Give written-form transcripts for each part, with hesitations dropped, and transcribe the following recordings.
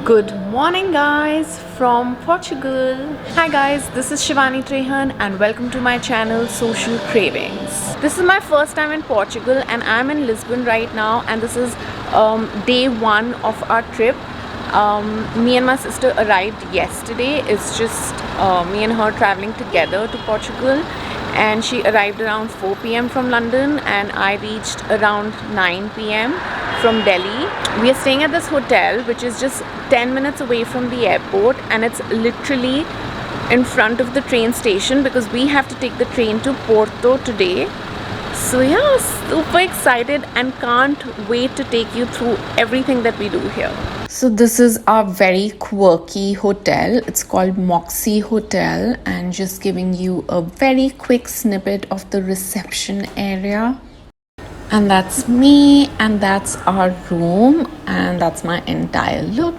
Good morning guys from Portugal. Hi guys, this is Shivani Trehan and welcome to my channel Social Cravings. This is my first time in Portugal and I'm in Lisbon right now, and this is day one of our trip. Me and my sister arrived yesterday. It's just me and her traveling together to Portugal, and she arrived around 4 p.m. from London and I reached around 9 p.m. from Delhi. We are staying at this hotel which is just 10 minutes away from the airport, and it's literally in front of the train station because we have to take the train to Porto today. So yeah, super excited and can't wait to take you through everything that we do here. So this is our very quirky hotel. It's called xoxo Hotel, and just giving you a very quick snippet of the reception area. And that's me, and that's our room, and that's my entire look.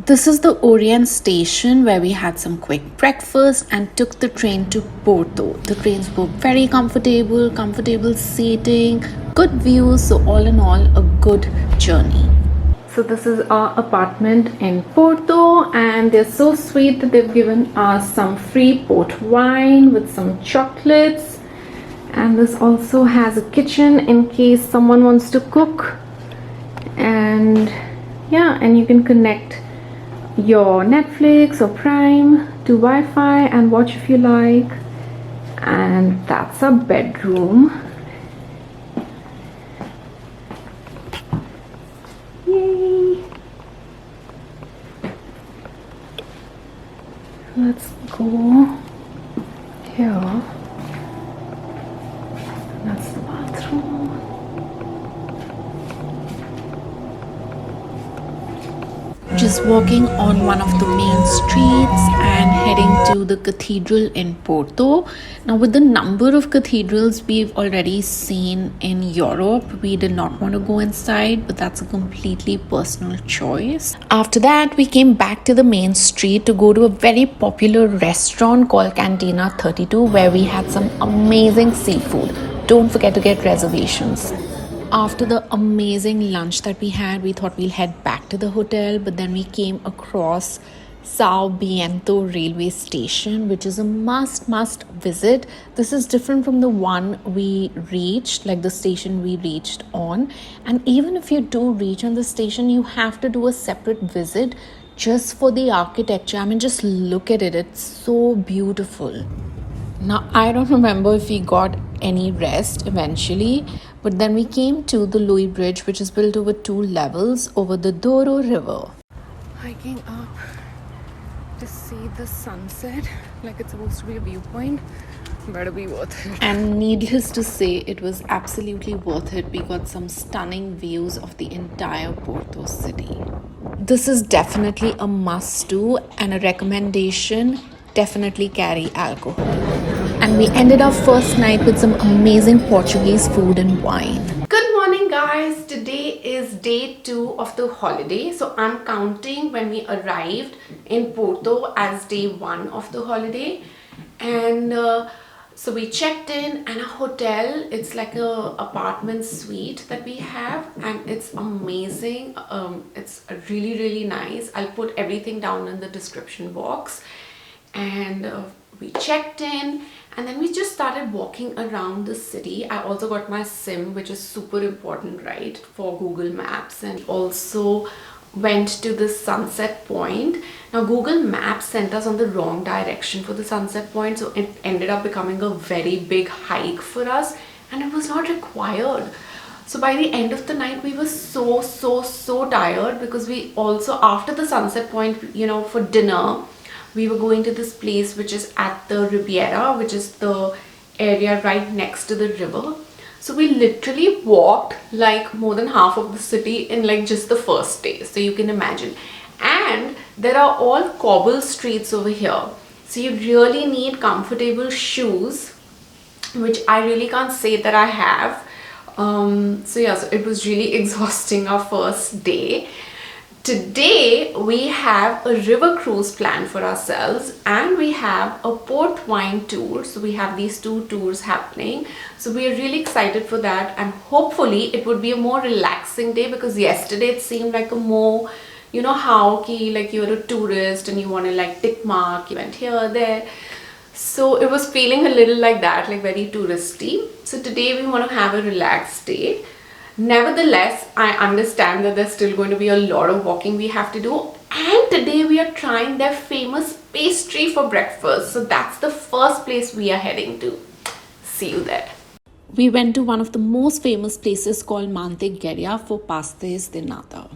This is the Orient station where we had some quick breakfast and took the train to Porto. The trains were very comfortable seating, good views, so all in all a good journey. So this is our apartment in Porto, and they're so sweet that they've given us some free port wine with some chocolates. And this also has a kitchen in case someone wants to cook. And yeah, and you can connect your Netflix or Prime to Wi-Fi and watch if you like. And that's a bedroom. Yay! Let's go here. That's the bathroom. Just walking on one of the main streets and heading to the cathedral in Porto. Now, with the number of cathedrals we've already seen in Europe, we did not want to go inside, but that's a completely personal choice. After that, we came back to the main street to go to a very popular restaurant called Cantina 32, where we had some amazing seafood. Don't forget to get reservations. After the amazing lunch that we had, we thought we'll head back to the hotel, but then we came across Sao Bento railway station, which is a must visit. This is different from the one we reached, like the station we reached on. And even if you do reach on the station, you have to do a separate visit just for the architecture. I mean, just look at it. It's so beautiful. Now, I don't remember if we got any rest eventually, but then we came to the Louis Bridge, which is built over 2 levels over the Douro River. Hiking up to see the sunset, like it's supposed to be a viewpoint. Better be worth it. And needless to say, it was absolutely worth it. We got some stunning views of the entire Porto city. This is definitely a must-do, and a recommendation: definitely carry alcohol. And we ended our first night with some amazing Portuguese food and wine. Good morning guys, today is day 2 of the holiday. So I'm counting when we arrived in Porto as day 1 of the holiday. And so we checked in and a hotel, it's like a apartment suite that we have, and it's amazing. It's really nice. I'll put everything down in the description box. And we checked in, and then we just started walking around the city. I also got my SIM, which is super important, right, for Google Maps, and also went to the sunset point. Now, Google Maps sent us on the wrong direction for the sunset point, so it ended up becoming a very big hike for us, and it was not required. So by the end of the night, we were so tired, because we also, after the sunset point, you know, for dinner, we were going to this place which is at the Riviera, which is the area right next to the river. So we literally walked like more than half of the city in like just the first day. So you can imagine. And there are all cobble streets over here. So you really need comfortable shoes, which I really can't say that I have. So yeah, so it was really exhausting our first day. Today we have a river cruise planned for ourselves, and we have a port wine tour. So we have these 2 tours happening. So we are really excited for that, and hopefully it would be a more relaxing day, because yesterday it seemed like a more You know how like you're a tourist and you want to like tick mark, you went here, there. So it was feeling a little like that, like very touristy. So today we want to have a relaxed day. Nevertheless, I understand that there's still going to be a lot of walking we have to do. And today we are trying their famous pastry for breakfast. So that's the first place we are heading to. See you there. We went to one of the most famous places called Mantequeria for Pastel De Nata.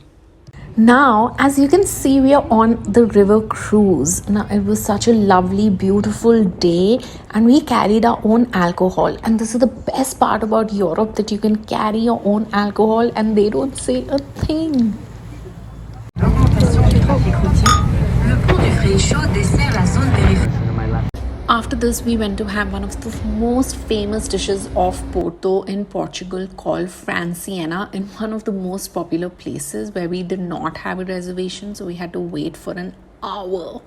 Now, as you can see, we are on the river cruise. Now, it was such a lovely, beautiful day, and we carried our own alcohol. And this is the best part about Europe, that you can carry your own alcohol and they don't say a thing. After this, we went to have one of the most famous dishes of Porto in Portugal called Franciana in one of the most popular places where we did not have a reservation, so we had to wait for an hour.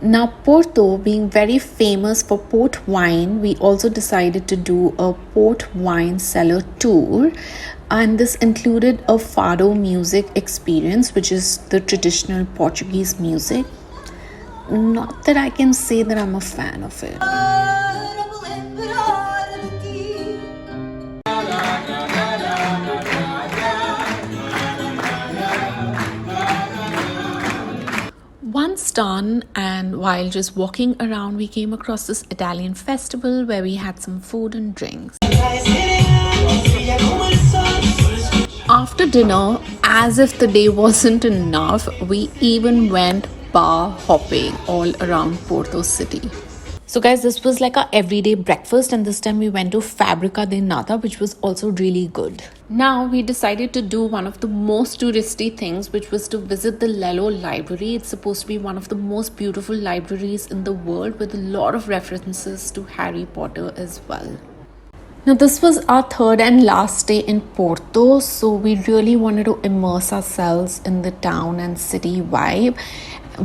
Now, Porto being very famous for port wine, we also decided to do a port wine cellar tour, and this included a fado music experience, which is the traditional Portuguese music. Not that I can say that I'm a fan of it. Once done, and while just walking around, we came across this Italian festival where we had some food and drinks. After dinner, as if the day wasn't enough, we even went bar hopping all around Porto city. So guys, this was like our everyday breakfast, and this time we went to Fábrica de Nata, which was also really good. Now we decided to do one of the most touristy things, which was to visit the Lello library. It's supposed to be one of the most beautiful libraries in the world with a lot of references to Harry Potter as well. Now, this was our third and last day in Porto, so we really wanted to immerse ourselves in the town and city vibe.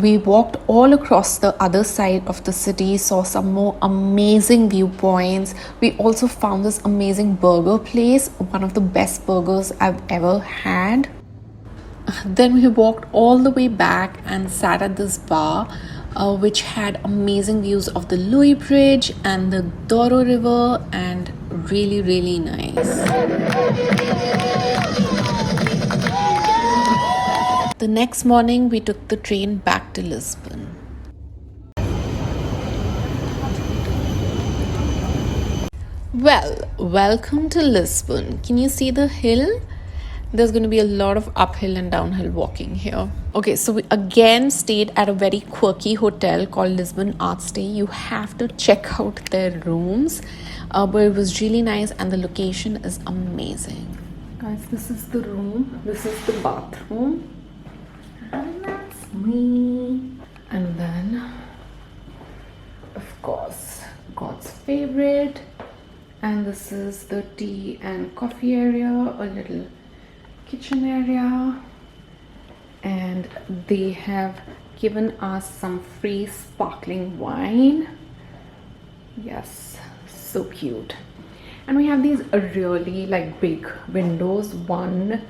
We walked all across the other side of the city, saw some more amazing viewpoints. We also found this amazing burger place, one of the best burgers I've ever had. Then we walked all the way back and sat at this bar, which had amazing views of the Louis Bridge and the Douro River, and really nice. The next morning, we took the train back to Lisbon. Well, welcome to Lisbon. Can you see the hill? There's going to be a lot of uphill and downhill walking here. Okay, so we again stayed at a very quirky hotel called Lisbon Art Stay. You have to check out their rooms, but it was really nice and the location is amazing. Guys, this is the room. This is the bathroom. And that's me. And then, of course, God's favorite. And this is the tea and coffee area, a little kitchen area, and they have given us some free sparkling wine. Yes, so cute. And we have these really like big windows, 1,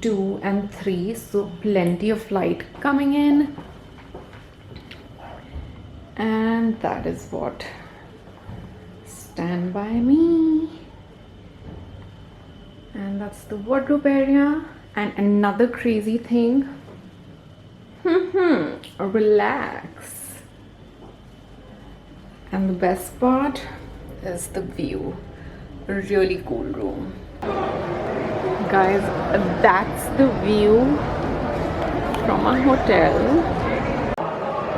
2 and 3, so plenty of light coming in. And that is what Stand By Me. And that's the wardrobe area. And another crazy thing, relax. And the best part is the view. A really cool room. Guys, that's the view from our hotel.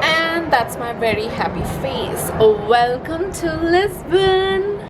And that's my very happy face. Welcome to Lisbon.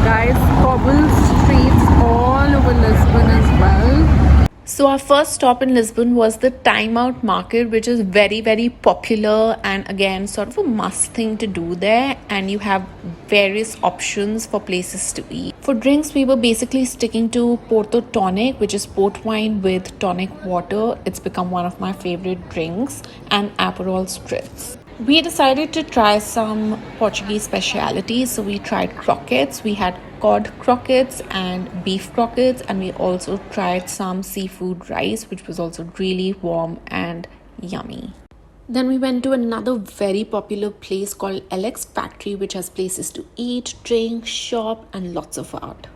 Guys, cobble streets all over Lisbon as well. So our first stop in Lisbon was the Time Out Market, which is very popular and again sort of a must thing to do there, and you have various options for places to eat. For drinks, we were basically sticking to Porto Tonic, which is port wine with tonic water. It's become one of my favorite drinks, and Aperol Spritz. We decided to try some Portuguese specialities. So we tried croquettes. We had cod croquettes and beef croquettes, and we also tried some seafood rice, which was also really warm and yummy. Then we went to another very popular place called LX Factory, which has places to eat, drink, shop, and lots of art.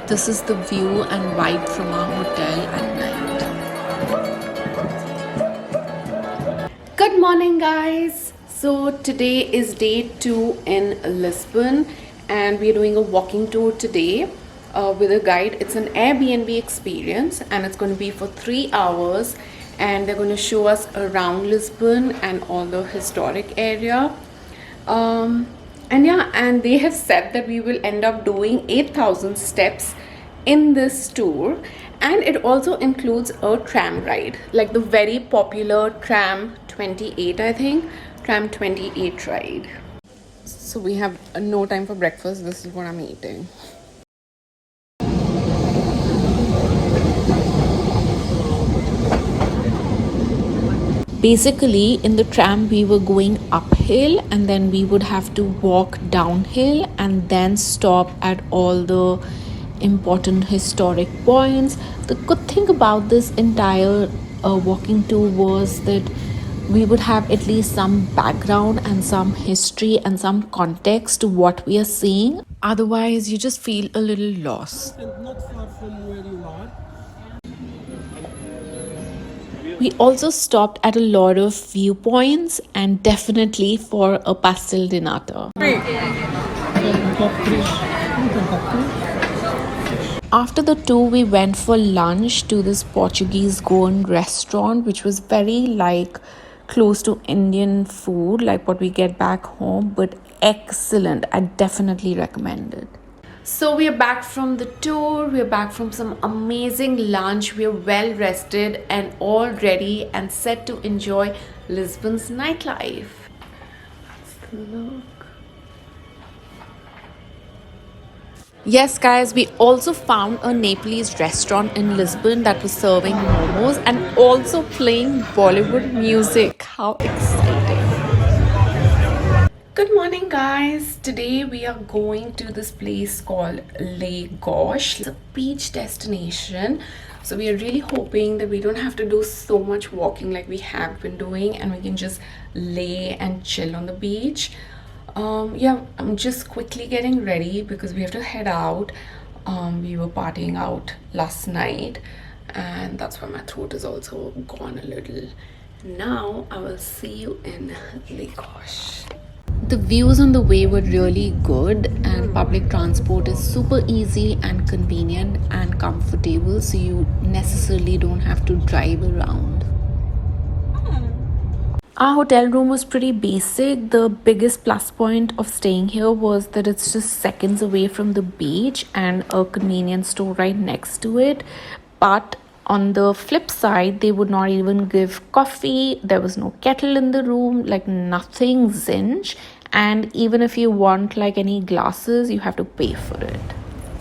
This is the view and vibe from our hotel at night. Good morning, guys. So today is day 2 in Lisbon, and we're doing a walking tour today with a guide. It's an Airbnb experience, and it's going to be for 3 hours, and they're going to show us around Lisbon and all the historic area. And they have said that we will end up doing 8,000 steps in this tour, and it also includes a tram ride, like the very popular tram 28, I think, tram 28 ride. So we have no time for breakfast. This is what I'm eating. Basically, in the tram, we were going uphill, and then we would have to walk downhill and then stop at all the important historic points. The good thing about this entire walking tour was that we would have at least some background and some history and some context to what we are seeing. Otherwise, you just feel a little lost. Not far from where you are. We also stopped at a lot of viewpoints, and definitely for a Pastel De Nata. After the tour, we went for lunch to this Portuguese Goan restaurant, which was very close to Indian food, like what we get back home, but excellent. I definitely recommend it. So we are back from the tour. We are back from some amazing lunch. We are well rested and all ready and set to enjoy Lisbon's nightlife. Look. Yes, guys, we also found a Nepalese restaurant in Lisbon that was serving momos and also playing Bollywood music. How exciting! Good morning, guys. Today we are going to this place called Lagos. It's a beach destination, so we are really hoping that we don't have to do so much walking like we have been doing, and we can just lay and chill on the beach. I'm just quickly getting ready because we have to head out. We were partying out last night, and that's why my throat is also gone a little. Now I will see you in Lagos. The views on the way were really good, and public transport is super easy and convenient and comfortable, so you necessarily don't have to drive around. Our hotel room was pretty basic. The biggest plus point of staying here was that it's just seconds away from the beach and a convenience store right next to it. But on the flip side, they would not even give coffee. There was no kettle in the room, like nothing zinch. And even if you want any glasses, you have to pay for it.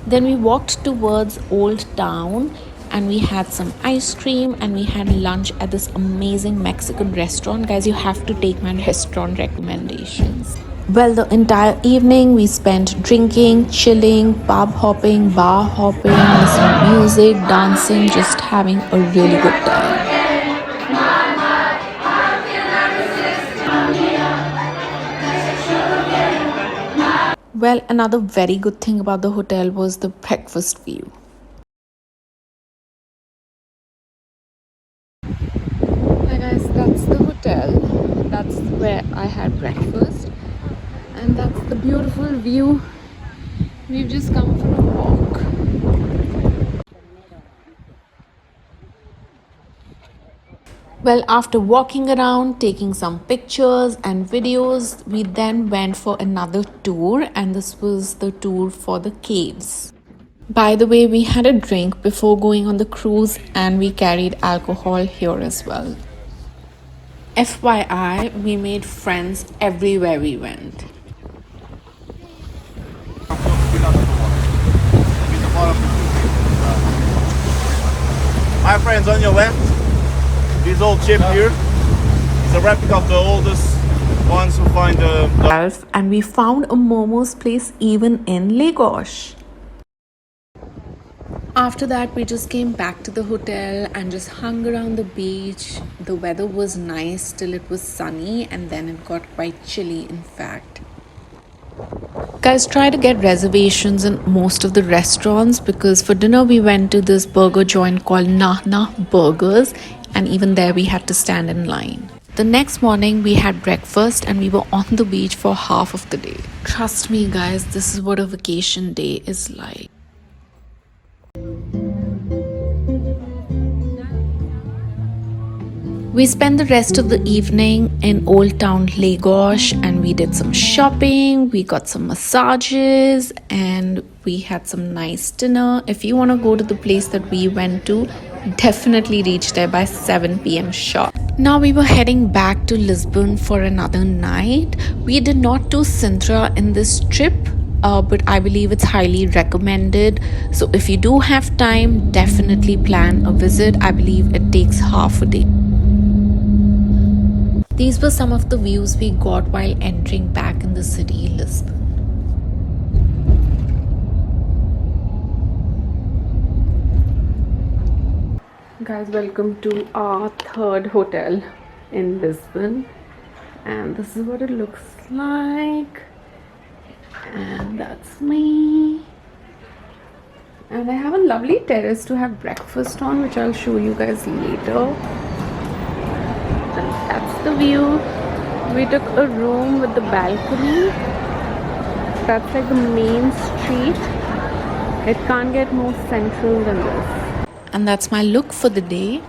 Then we walked towards Old Town, and we had some ice cream and we had lunch at this amazing Mexican restaurant. Guys, you have to take my restaurant recommendations. Well, the entire evening we spent drinking, chilling, pub hopping, bar hopping, listening to music, dancing, just having a really good time. Well, another very good thing about the hotel was the breakfast view. Hi guys, that's the hotel. That's where I had breakfast. And that's the beautiful view. We've just come for a walk. Well, after walking around, taking some pictures and videos, we then went for another tour, and this was the tour for the caves. By the way, we had a drink before going on the cruise, and we carried alcohol here as well. FYI, we made friends everywhere we went. My friends, on your left, this old chip here, It's a replica of the oldest ones who find the And we found a momos place even in Lagos. After that, we just came back to the hotel and just hung around the beach. The weather was nice till it was sunny, and then it got quite chilly, in fact. Guys, try to get reservations in most of the restaurants because for dinner we went to this burger joint called Nahna Burgers, and even there we had to stand in line. The next morning we had breakfast and we were on the beach for half of the day. Trust me, guys, this is what a vacation day is like. We spent the rest of the evening in Old Town Lagos and we did some shopping, we got some massages, and we had some nice dinner. If you want to go to the place that we went to, definitely reach there by 7 p.m. sharp. Now we were heading back to Lisbon for another night. We did not do Sintra in this trip, but I believe it's highly recommended. So if you do have time, definitely plan a visit. I believe it takes half a day. These were some of the views we got while entering back in the city, Lisbon. Guys, welcome to our third hotel in Lisbon. And this is what it looks like. And that's me. And I have a lovely terrace to have breakfast on, which I'll show you guys later. And that's the view. We took a room with the balcony. That's like the main street. It can't get more central than this. And that's my look for the day.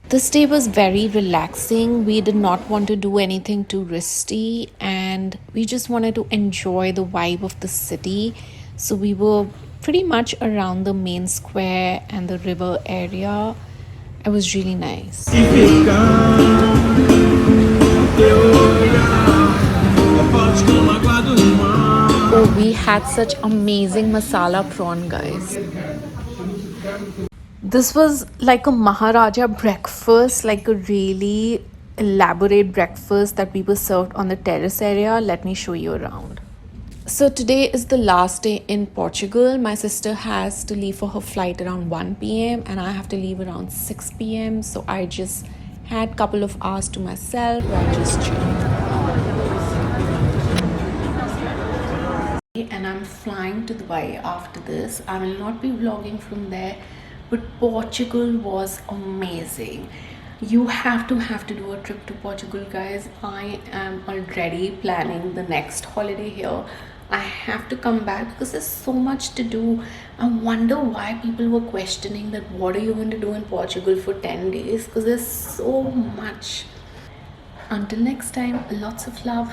This day was very relaxing. We did not want to do anything touristy and we just wanted to enjoy the vibe of the city. So we were pretty much around the main square and the river area. It was really nice. Oh, we had such amazing masala prawn, guys. This was like a Maharaja breakfast, like a really elaborate breakfast that we were served on the terrace area. Let me show you around. So today is the last day in Portugal. My sister has to leave for her flight around 1 p.m. and I have to leave around 6 p.m. So I just had a couple of hours to myself while just chilling. And I'm flying to Dubai after this. I will not be vlogging from there, but Portugal was amazing. You have to do a trip to Portugal, guys. I am already planning the next holiday here. I have to come back because there's so much to do. I wonder why people were questioning that what are you going to do in Portugal for 10 days, because there's so much. Until next time, lots of love.